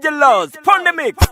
DJ Loz, Pon the Mix.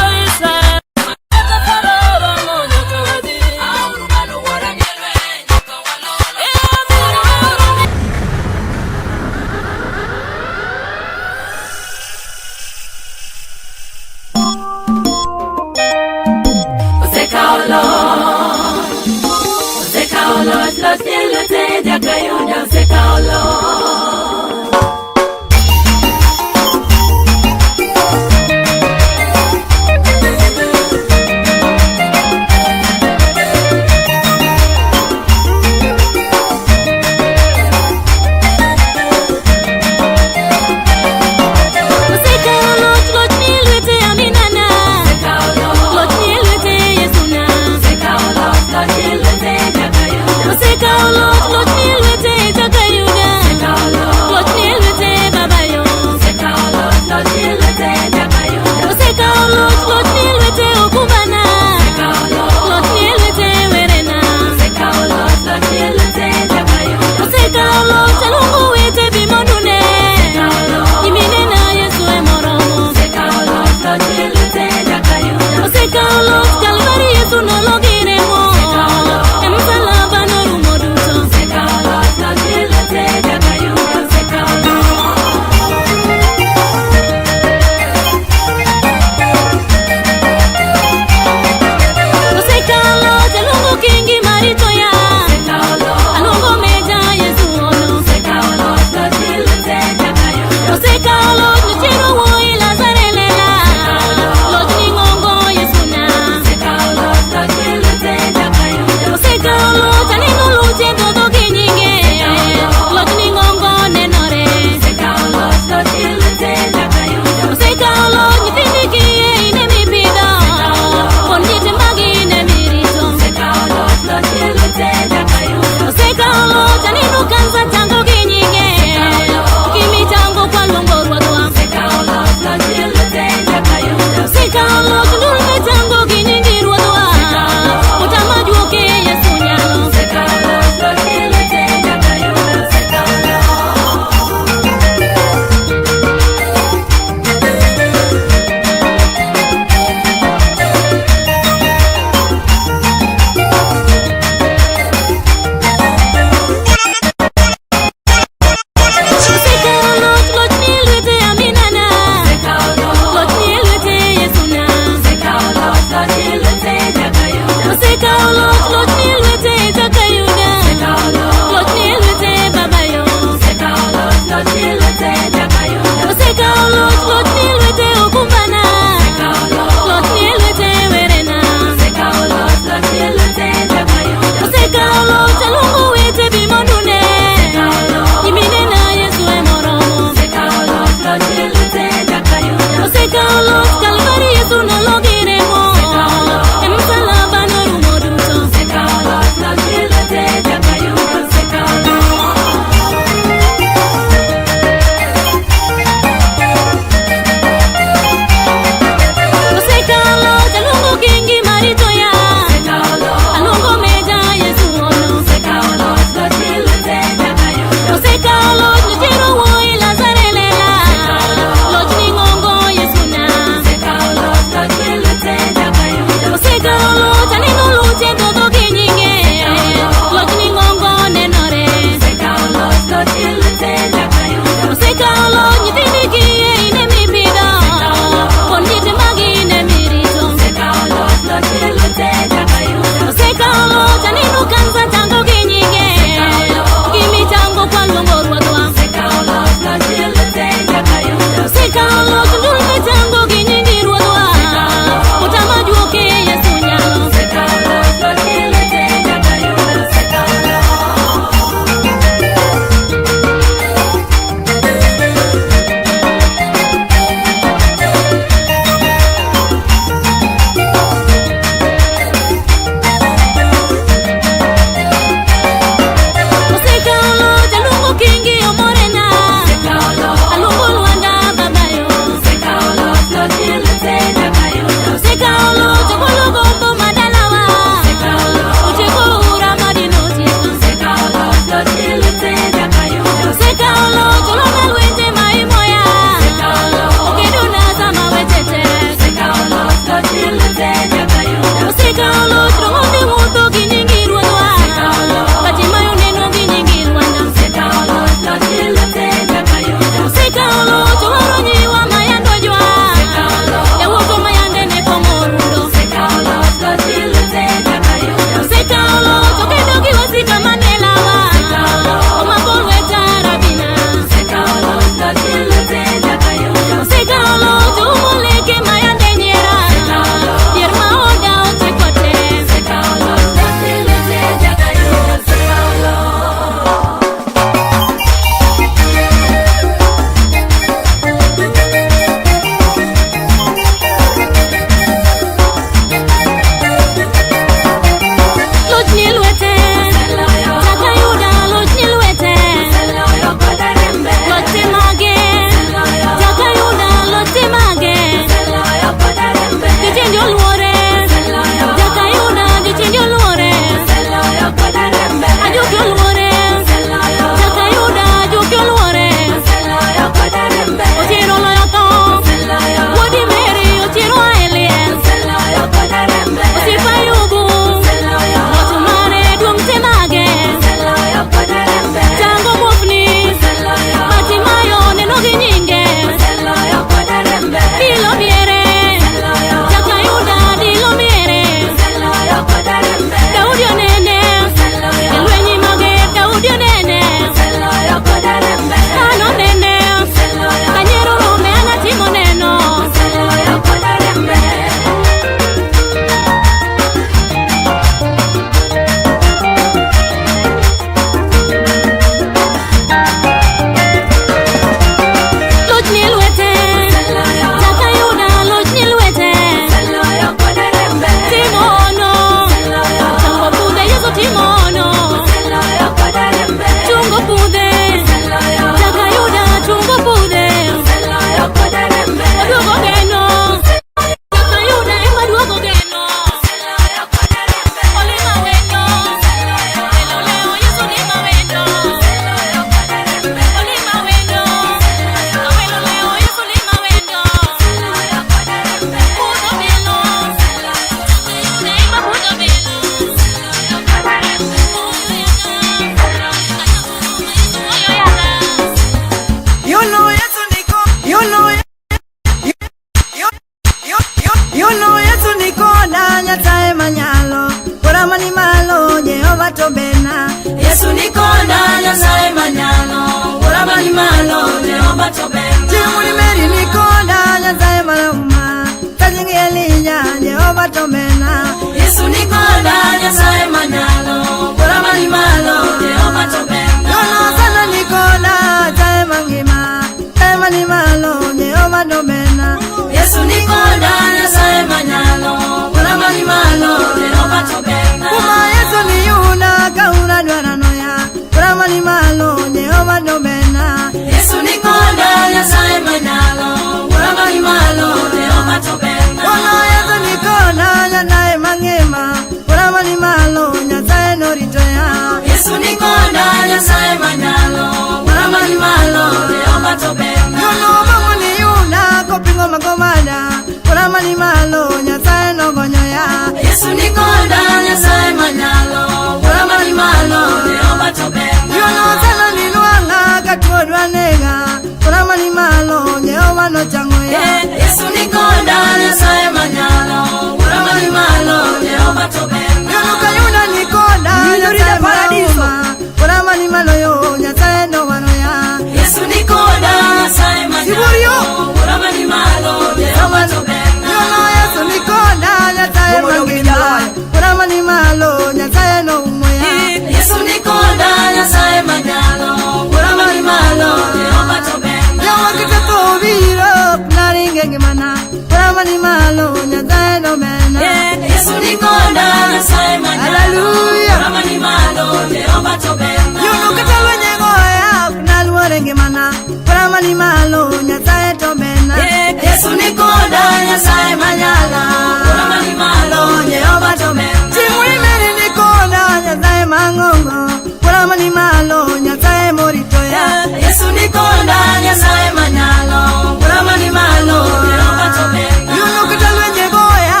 Yuno Yesu nikonda Nyasaye manyalo Kurama ni malo Jehova tobena Yesu nikonda Nyasaye manyalo Kurama ni malo Jehova tobena Chimuli meri nikonda Nyasaye maluma Tajingi Elija Jehova tobena Yesu nikonda Nyasaye manyalo Kurama ni malo Jehova tobena Yono sana nikonda Nyasaye mangima Ema ni malo Jehova tobena Yesu nikonda Nyasaye manyalo Kurama ni malo Jehova tobena Kuma Yesu ni yuna Kauna dwana noya Kurama ni malo Jehova tobena Yesu nikonda Nyasaye manyalo Kurama ni malo Jehova tobena Yono Yesu nikonda Nyasaye mangima Kurama ni malo Nyasaye noritoya Yesu nikonda Nyasaye manyalo Kurama ni malo Jehova tobena Yono bangu ni yuna Kopingo magomada Kurama ni malo Nyasaye no gonyoya Yesu nikonda Nyasaye manyalo Kurama ni malo Jehova tobena Yono sana ni luanga Katuodwa nega Kurama ni malo Jehova no changoya Yesu nikonda Nyasaye manyalo Kurama ni malo Jehova tobena Yono kayuna nikonda Nyasaye maluma Kurama ni malo yo Nyasaye no wanoya Yesu nikonda Nyasaye manyalo Kurama ni malo Jehova tobena Yono Yesu nikonda Nyasaye mangima Kurama ni malo Nyasaye no umoya Yesu nikonda Nyasaye manyalo Kurama ni malo Jehova tobena Yawa kitako viro Naringe ngimana Kurama ni malo Nyasaye no mena Yesu nikonda Nyasaye manyalo Hallelujah. Kurama ni malo Jehova tobena Yono katalo nyegoya Naluore ngimana Kurama ni malo Nyasaye to mena Yesu nikonda Nyasaye manyalo Kurama ni malo Jehova tobena Chimuli meri nikonda Nyasaye mangongo Kurama ni malo Nyasaye moritoya Yesu nikonda Nyasaye manyalo Kurama ni malo Jehova tobena Yono katalo nyegoya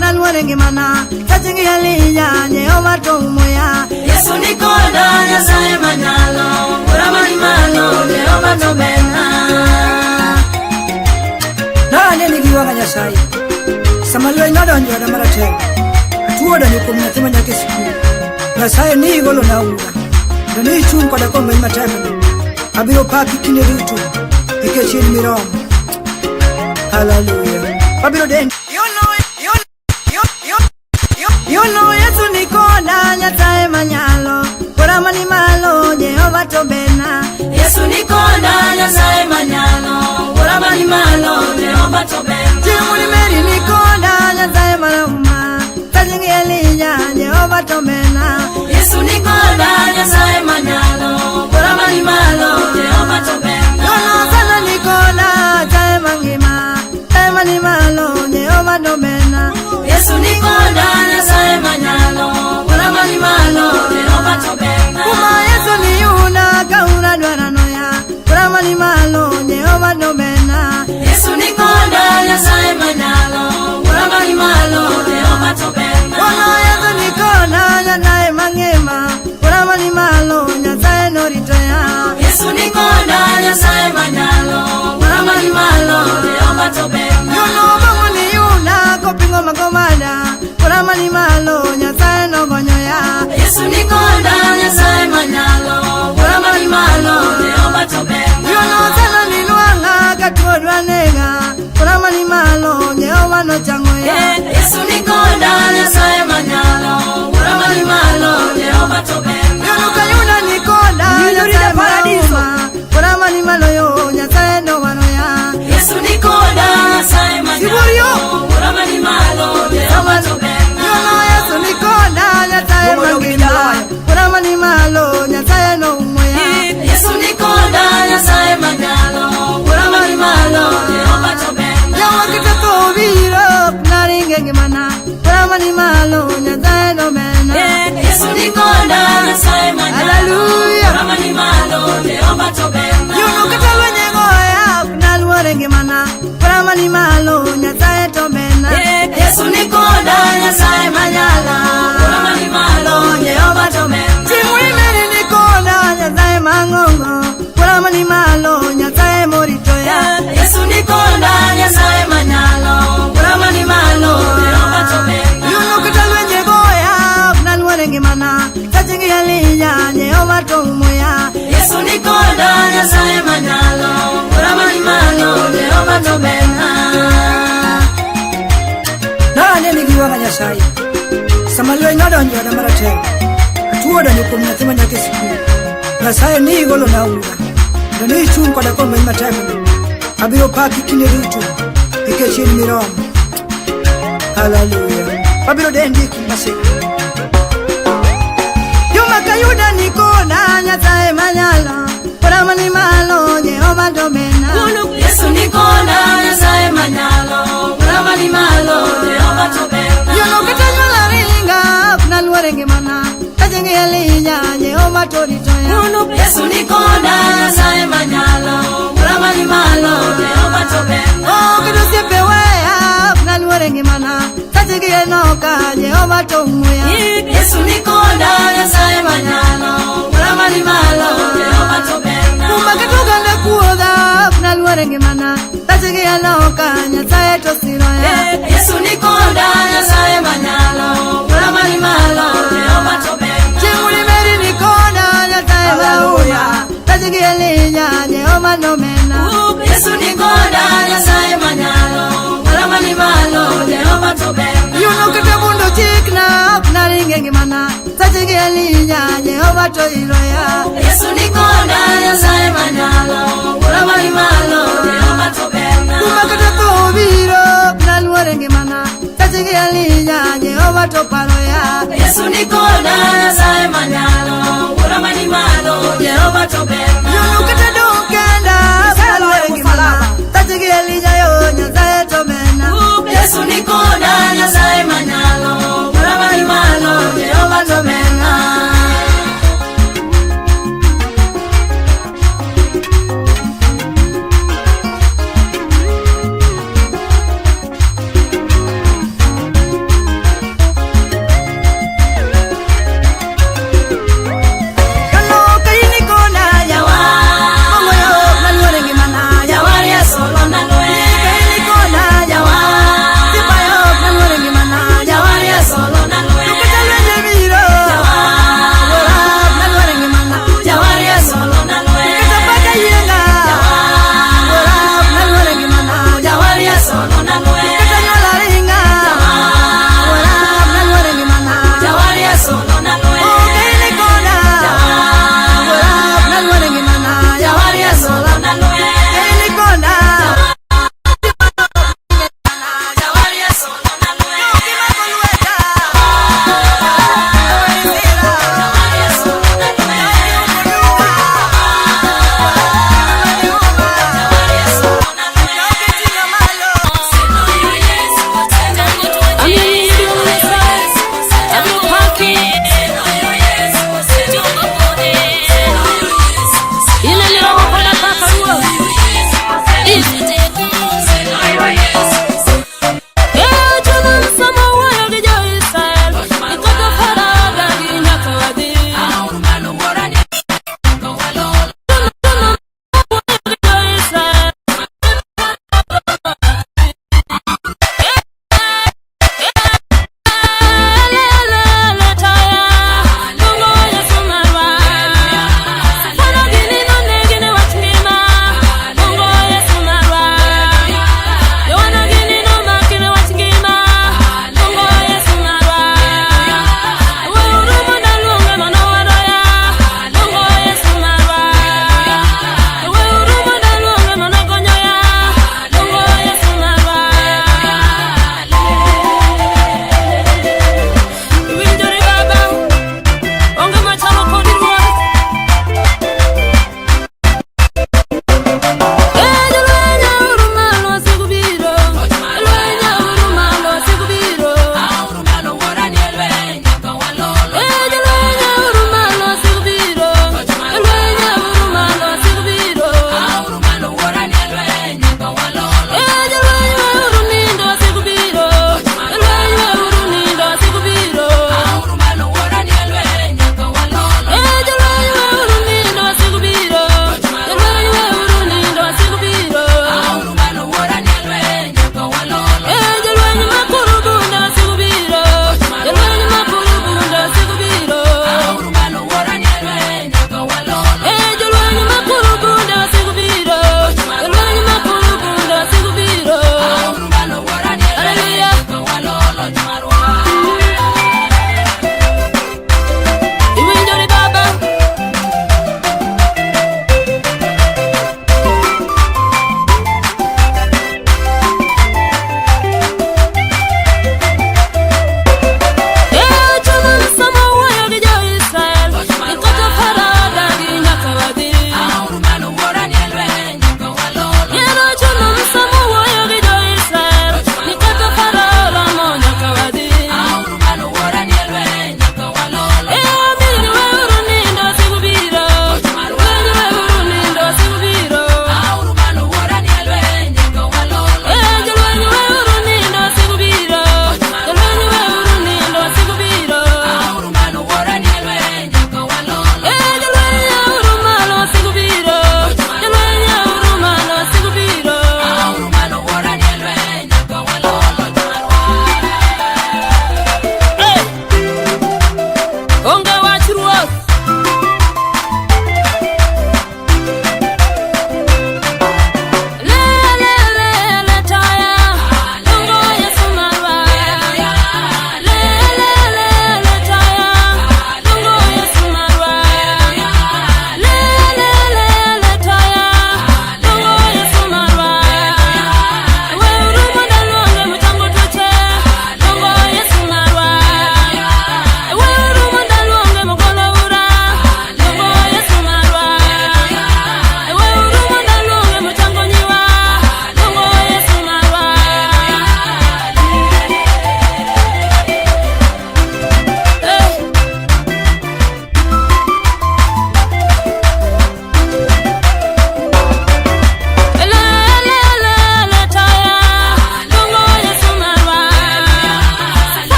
Naluore ngimana Tajingi Elija Jehova to umoya Yesu nikonda Nyasaye manyalo Kurama ni malo Jehova tobena Nane nigiwanga Nyasaye Samalwe nadonjo da marate Atuoda ni kumna tima nyake siku Nyasaye ni igolo na unga Dani chung kwa dako mwenye matema Abiro paki kine ritu Ike chini miromo Hallelujah Abiro den Yono Yesu nikonda Nyasaye manyalo Kurama ni malo Jehova tobena Yesu nikonda Nyasaye manyalo Kurama ni malo Jehova tobena Chimuli meri nikonda Nyasaye maluma Tajingi Elija Jehova tobena Yesu nikonda Nyasaye manyalo Kurama ni malo Jehova tobena Yono sana nikonda Nyasaye mangima Ema ni malo Jehova tobena Yesu nikonda Nyasaye manyalo Kurama ni malo Jehova tobena Kuma Yesu ni yuna Kauna dwana noya Kurama ni malo Jehova tobena Yesu nikonda Nyasaye manyalo Kurama ni malo Jehova tobena Yono Yesu nikonda Nyasaye mangima Kurama ni malo Nyasaye noritoya Yesu nikonda Nyasaye manyalo Kurama ni malo Jehova tobena Yono bangu ni yuna Kopingo magomada Kurama ni malo Nyasaye no gonyoya Yesu nikonda Nyasaye manyalo Kurama ni malo Jehova tobena Yono sana ni luanga Katuodwa nega Kurama ni malo Jehova no changoya Yesu nikonda Nyasaye manyalo Kurama ni malo Jehova tobena Yono kayuna nikonda Nyasaye maluma Kurama ni malo yo Nyasaye no wanoya Yesu nikonda Nyasaye manyalo Kurama ni malo Jehova tobena Yono Yesu nikonda Nyasaye mangima Kurama ni malo Nyasaye no umoya Yesu nikonda Nyasaye manyalo Kurama ni malo Jehova tobena Yawa kitako viro Naringe ngimana Kurama ni malo Nyasaye no mena Yesu nikonda Nyasaye manyalo Hallelujah. Kurama ni malo Jehova tobena Yono katalo nyegoya Naluore ngimana Kurama ni malo Nyasaye tobena Yesu nikonda Nyasaye manyalo Kurama ni malo Jehova tobena Chimuli meri nikonda Nyasaye mangongo Kurama ni malo Nyasaye moritoya Yesu nikonda Nyasaye manyalo Kurama ni malo Nyasaye. Sama lweny nodonjo oda maratego, atuoda ni kuom nyathi manyako e sikul. Nyasaye ni igolo na ura, to ni ichung' koda kuom lweny matek. Abiro paki kinde duto, nikech in miromo. Hallelujah. Abiro dendi kuom masika. Juma kayuda ni koda Nyasaye manyalo, kurama ni malo Jehova domena. Yesu ni koda Nyasaye manyalo, kurama ni malo Jehova domena. Yono kata nyala ringa, kuna luore ngimana, kajenge Elija Jehova toritoya. Yesu ni koda Nyasaye manyalo, kurama ni malo Jehova domena. Oh kado siepe weya, kuna luore ngimana, kajenge Enoka Jehova tomuya. Yesu ni koda Nyasaye manyalo, kurama ni malo Jehova domena. Kuma katuganda kuoga, kuna luore ngimana, kajenge Enoka Nyasaye tosiroya. Yesu ni koda Nyasaye manyalo, kurama ni malo Jehova domena. Chimuli meri ni koda Nyasaye mauya, kajenge Elija Jehova domena. Yesu ni koda Nyasaye manyalo, kurama ni malo Jehova domena. Yuno kata bundo chikna, kuna ringe ngimana, kajenge Elija Jehova toiroya. Yesu ni koda Nyasaye manyalo, kurama ni malo Jehova domena. Kuma kata kobiro, kuna luore ngimana, kajenge Elija Jehova toparoya. Yesu ni koda Nyasaye manyalo, kurama ni malo Jehova domena. Yuno kata dokenda, kuna luore ngimana, kajenge Elija yo Nyasaye tomena. Yesu ni koda Nyasaye manyalo, kurama ni malo Jehova domena. Kano kaini kona yawa, moyo kuna luore ngimana, Jawari ya solo na loe. kaini kona yawa, sipayo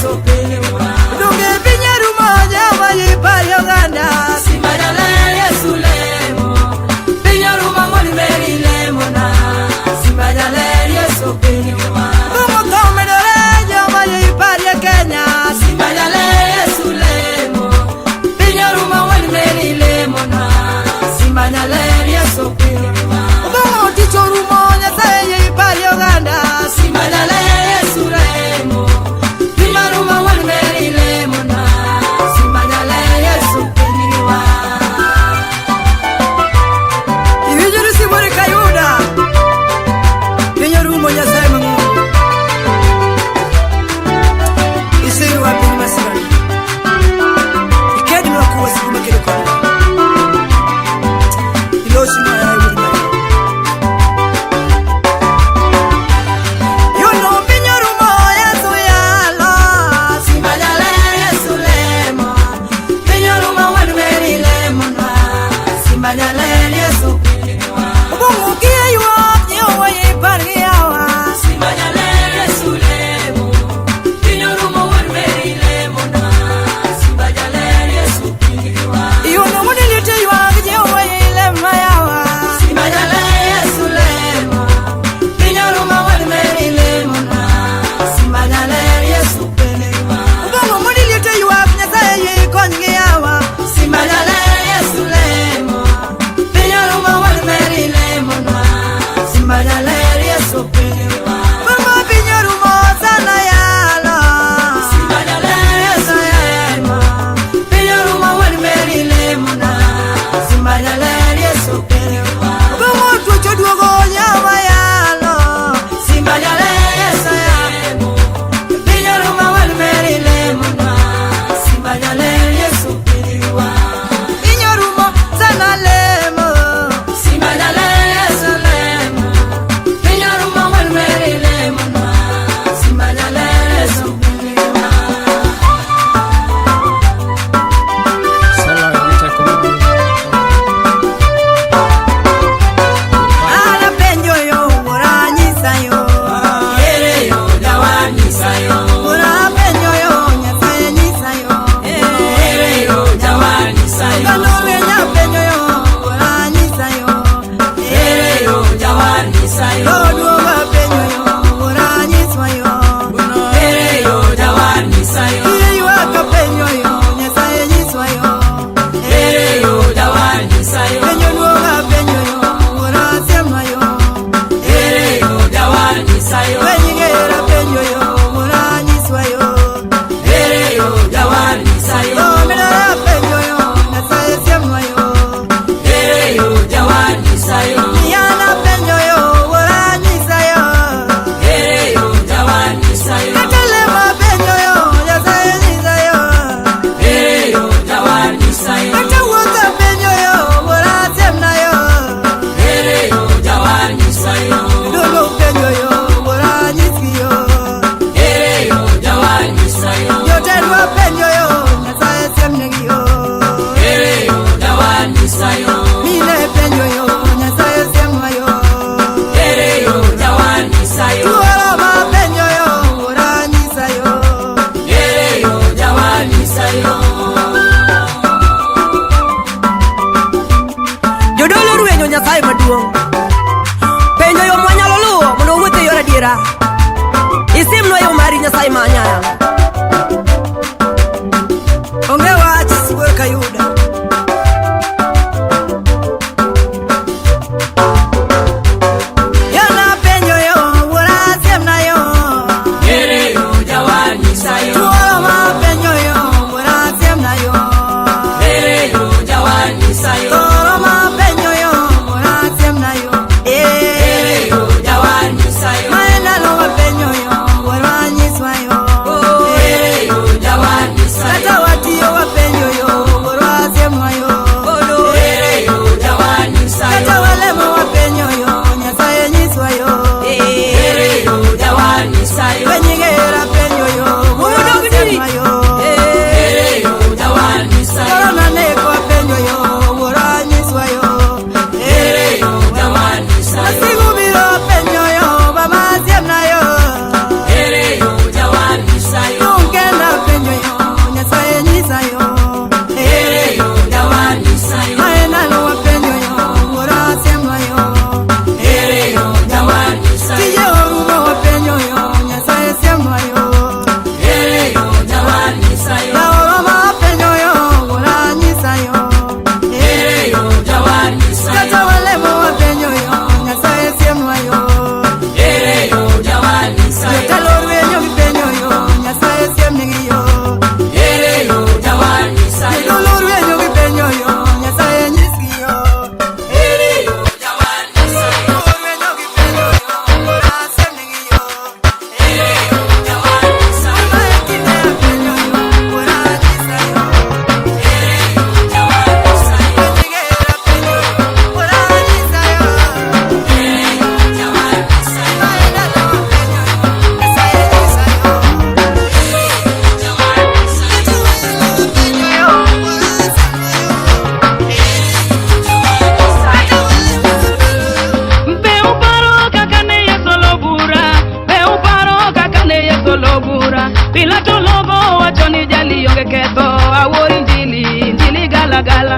Yesu piliwa Dunge pinyeru moja mayipari oganda Simba nyale Yesu lemo Pinyeru mamoni meri lemo na Simba nyale Yesu piliwa Kumo komedore jo mayipari Kenya Simba nyale Yesu lemo Pinyeru mamoni meri lemo na Simba nyale Yesu piliwa Kumo tichoru moja mayipari oganda Simba nyale Yesu lemo Pinyeru mamoni meri lemo na Simba nyale Yesu piliwa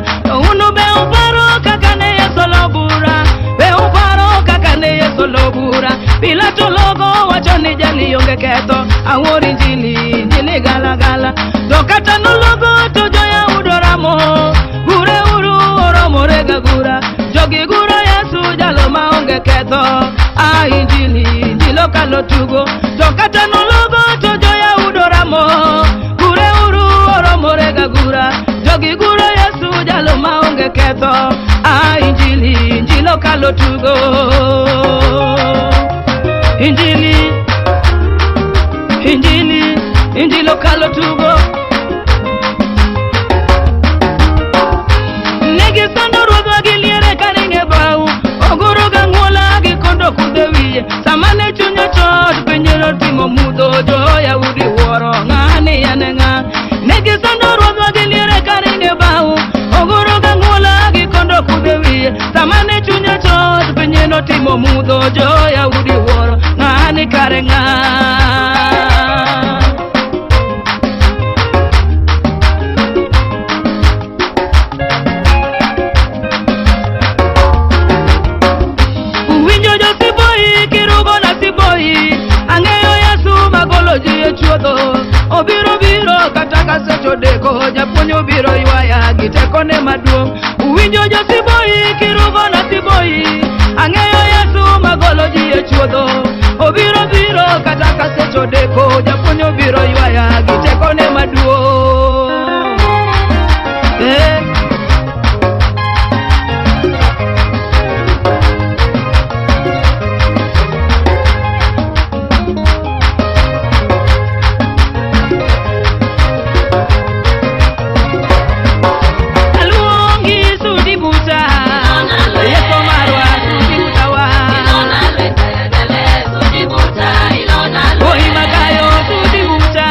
gala. To unu be uparo kaka ne Yesu lobura, be uparo kaka ne Yesu lobura. Pilato logo wacho ni jali onge ketho, awori injili gala gala. To kata no logo to joya udoramo, gure uru oromo rega gura. Jogi gura Yesu jalo ma onge ketho, injili kalo tugo. To kata no logo to joya udoramo, gure uru oromo rega gura. Jogi gura Yesu jalo ma onge ketho, injili kalo tugo. Injili kalo tugo. Negi sando ruodwa giliere karinge bau, ogoro gangwola gikondo kudewiye. Samane chunya chot penyero timo mudho, joya udi wuoro ng'ani ane ng'a. Negi sando ruodwa giliere karinge bau, ogoro gangwola gikondo kudewiye. Samane chunya chot penyero timo mudho, joya udi wuoro ng'ani kare ng'a. Obiro biro kata kasecho deko, japuonyo biro ywaya giteko ne maduong'. Uwinjo jo siboi kirugo na siboi, ang'eyo Yesu magolo ji e chuodho. Obiro biro kata kasecho deko, japuonyo biro ywaya giteko ne maduong'. Oi magayo sudi buta,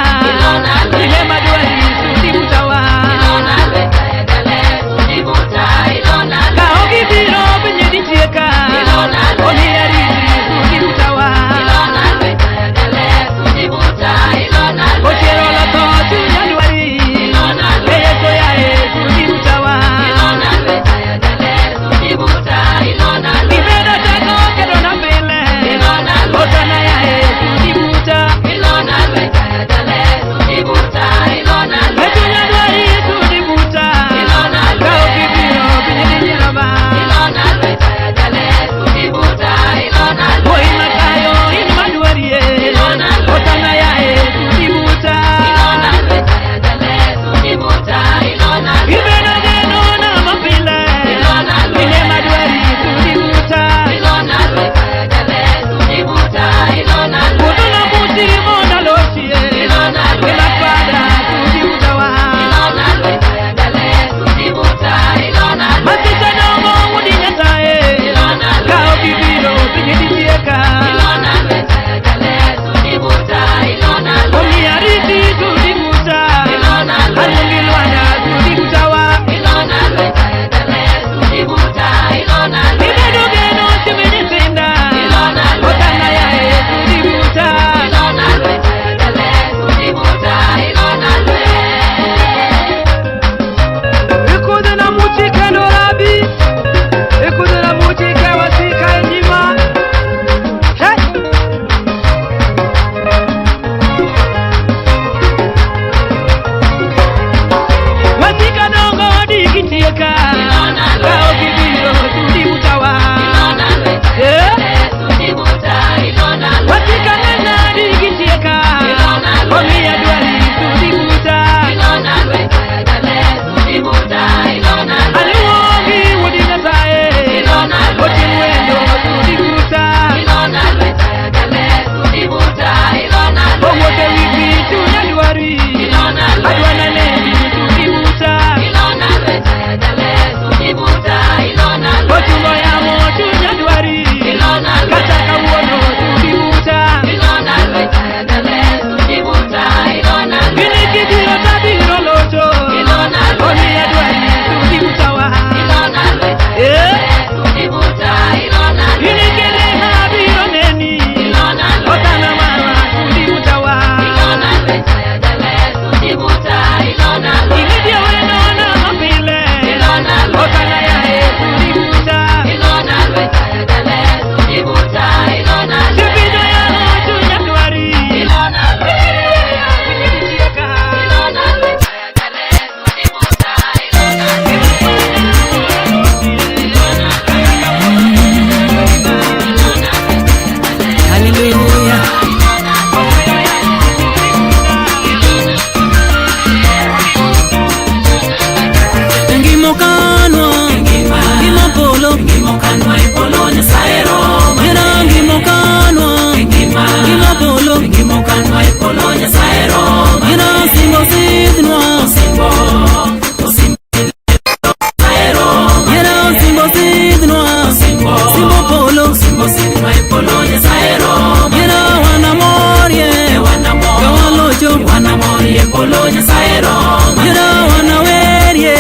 polo Nyasaye Roma. Yera wanawerie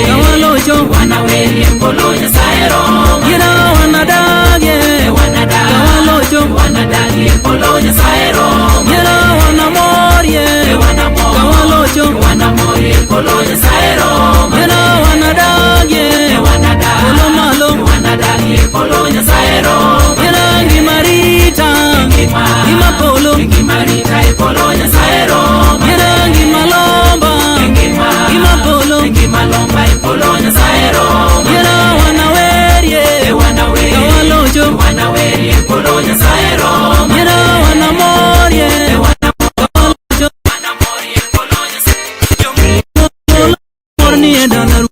Kawalocho Wanawerie polo Nyasaye Roma. Yera wanadagie Kawalocho Wanadagie polo Nyasaye Roma. Yera wanamorie Kawalocho Wanamorie polo Nyasaye Roma. Yera wanadagie Polo malo Wanadagie polo Nyasaye Roma. Yera ngimarita Ngima polo Ngimarita polo Nyasaye Roma. Yera ngimalomba Ngima polo Ngimalomba polo Nyasaye Roma. Yera wanawerie Kawalocho Wanawerie polo Nyasaye Roma. Yera wanamorie Kawalocho Wanamorie polo Nyasaye Morni edalaru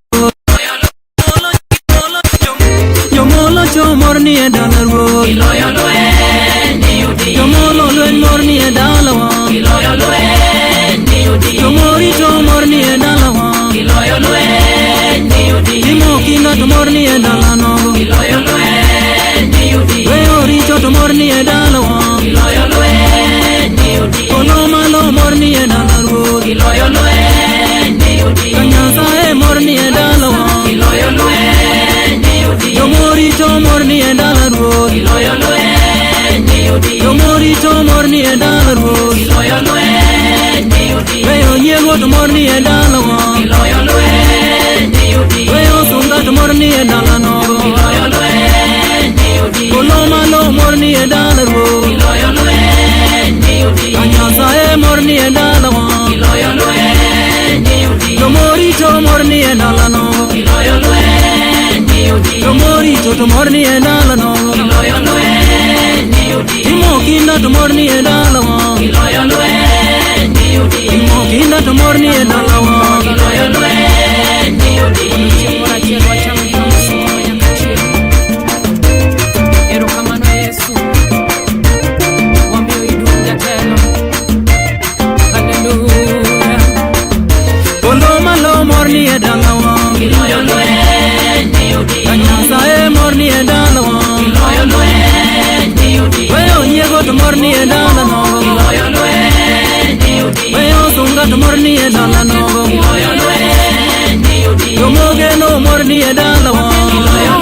Jomolo chomorni edalaru Iloyo ni udi. Jomolo lwen morni edalawa Iloyo ni udi. Jomori chomorni edalawa Iloyo ni udi. Imokinda tomorni edalano Iloyo ni udi. Weori chotomorni edalawa Iloyo ni udi. Polo malo morni edalaru Iloyo ni udi. Kanyasae morni edalawa Iloyo ni udi. Jomori chomorni edalaru Iloyo ni udi. Jomori chomorni edalaru Iloyo ni udi. Weyo nyiego tomorni edalawa Iloyo ni udi. Weyo sunga tomorni edalano Iloyo ni udi. Polo malo morni edalaru Iloyo ni udi. Kanyasae morni edalawa Iloyo ni udi. Jomori chomorni edalano Iloyo ni udi. Jomori chotomorni edalano Iloyo ni udi. Imokinda tomorni edalawa Iloyo ni udi. Imokinda tomorni edalawa Iloyo ni udi. Erokamano Yesu, wamiyo iduong' jatelo. Hallelujah. Polo malo morni edalawa Iloyo ni udi. Kanyasae morni edalawa Iloyo ni udi. Weyo nyiego tomorni edalano Iloyo ni udi. Weyo sunga tomorni edalano Iloyo ni udi. Jomogeno morni edalawa Iloyo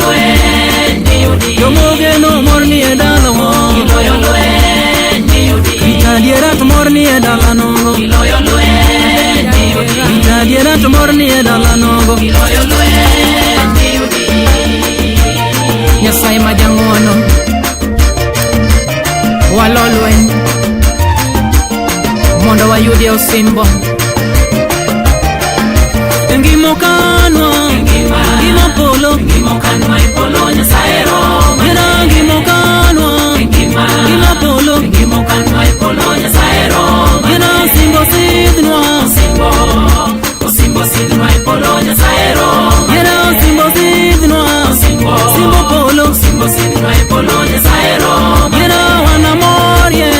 ni udi. Jomogeno morni edalawa Iloyo ni udi. Itadiera tomorni edalano Iloyo ni udi. Itadiera tomorni edalano Iloyo ni udi. Nyasaye ma jang'wono, walo lweny mondo wayudie osimbo. Ngimokanwa Ngima polo Ngimokanwa polo Nyasaye Roma. Yera ngimokanwa Ngima polo Ngimokanwa polo Nyasaye Roma. Yera simbo sidnwa Osimbo sidnwa polo Nyasaye Roma. Yera simbo sidnwa Simbo polo Osimbo sidnwa polo Nyasaye Roma. Yera wanamorie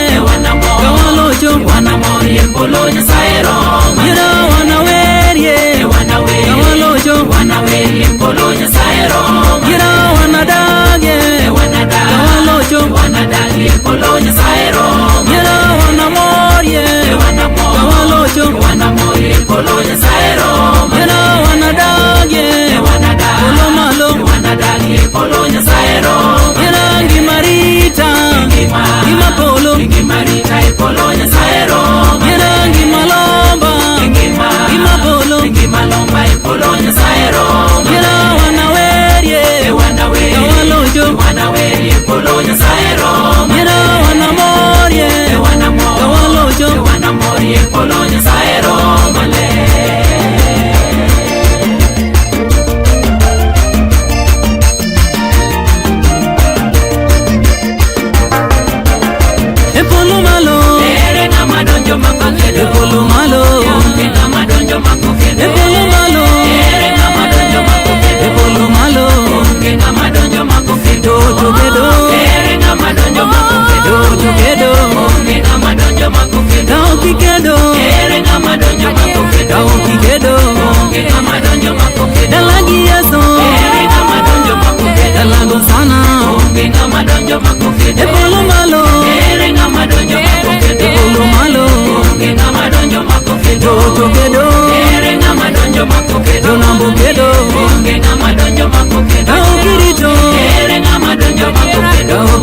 Kawalocho Wanamorie polo Nyasaye Roma. Yera wanawerie Kawalocho Wanawerie polo Nyasaye Roma. Yera wanada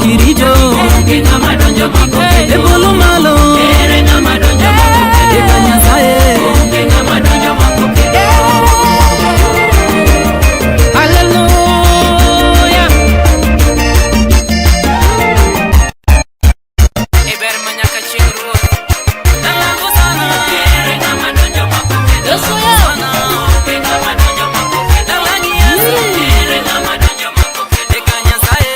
chirijo ngama donjo mako e bolo malo ere ngama donjo mako e kanyasaye ngama donjo mako hallelujah e ber manyaka chingro dalango sana ere ngama donjo mako yeso ya ngama donjo mako dalangi yeso ere ngama donjo mako e kanyasaye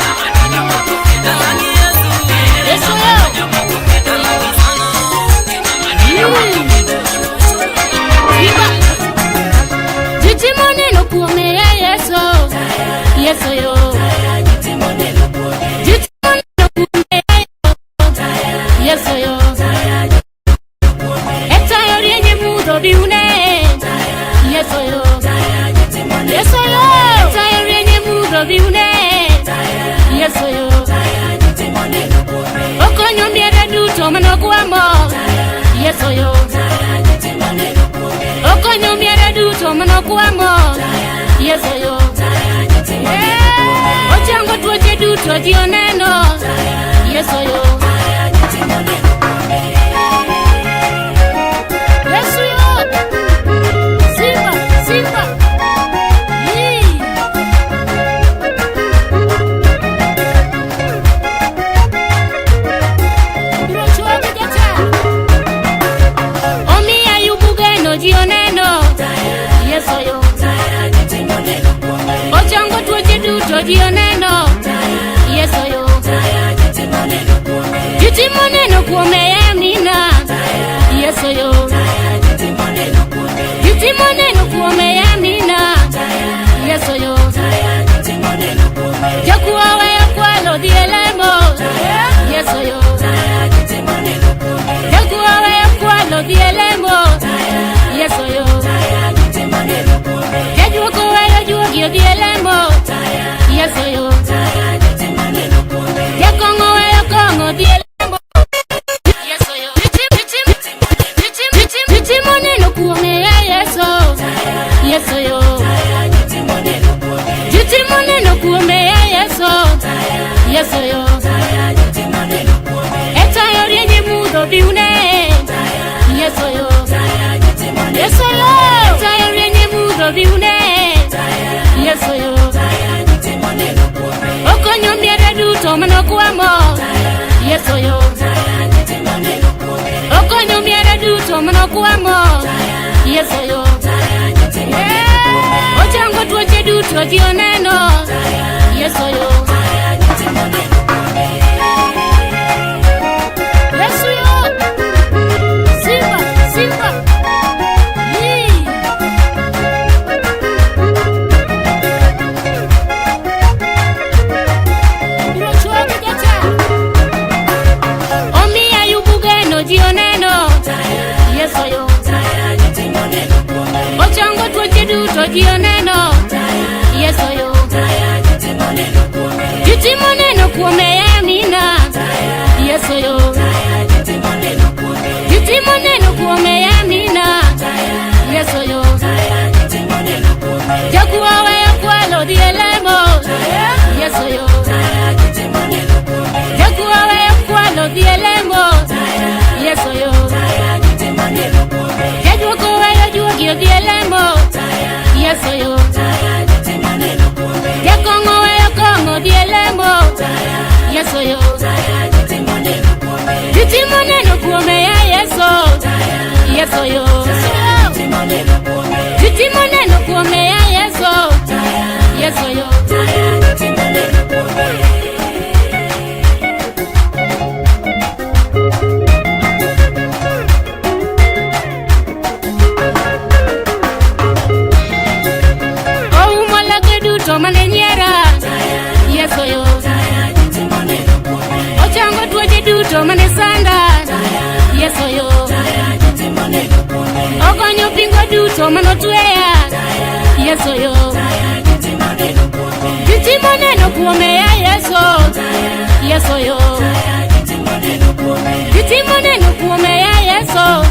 ngama donjo mako dalangi yeso yeso ya dalango sana ngama donjo mako Jitimone no kuome yeso yeso yo Jitimone no kuome yeso yo Eta yorienye mudo biune yeso yo yeso yo Eta yorienye mudo biune yeso yo Okonyo miere duto manokuamo yeso yo Okonyo miere duto manokuamo yeso yo Ochango tuoche duto dioneno yeso yo yeso yo Simba Simba Omi ayubugeno dioneno yeso yo Ochango tuoche duto dioneno yeso yo Jitimone no kuome yamina yeso yo Jitimone no kuome yamina yeso yo Jakuwa weyo kwalo dielemo yeso yo Jakuwa weyo kwalo dielemo yeso yo Jajuko weyo juogio dielemo yeso yo Jakongo weyo kongo dielemo yeso yo Jitimone no kuome yeso yeso yo Jitimone no kuome yeso yeso yo Eta yorienye mudo biune yeso yo yeso yo Eta yorienye mudo biune yeso yo Okonyo miere duto manokuamo yeso yo Okonyo miere duto manokuamo yeso yo Ochango tuoche duto dioneno yeso yo yeso yo Simba Simba Omi ayubugeno dioneno yeso yo Ochango tuoche duto dioneno yeso yo Jitimone no kuome yamina yeso yo Jitimone no kuome yamina yeso yo Jakuwa weyo kwalo dielemo yeso yo Jakuwa weyo kwalo dielemo yeso yo Jajuko weyo juogio dielemo yeso yo Jakongo weyo kongo dielemo yeso yo Jitimone no kuome yeso yeso yo Jitimone no kuome yeso yeso yo Maneniera yeso yo Ochango tuoche duto manesanda yeso yo Okonyo pingo duto manotweya yeso yo Jitimone no kuome yeso yeso yo Jitimone no kuome yeso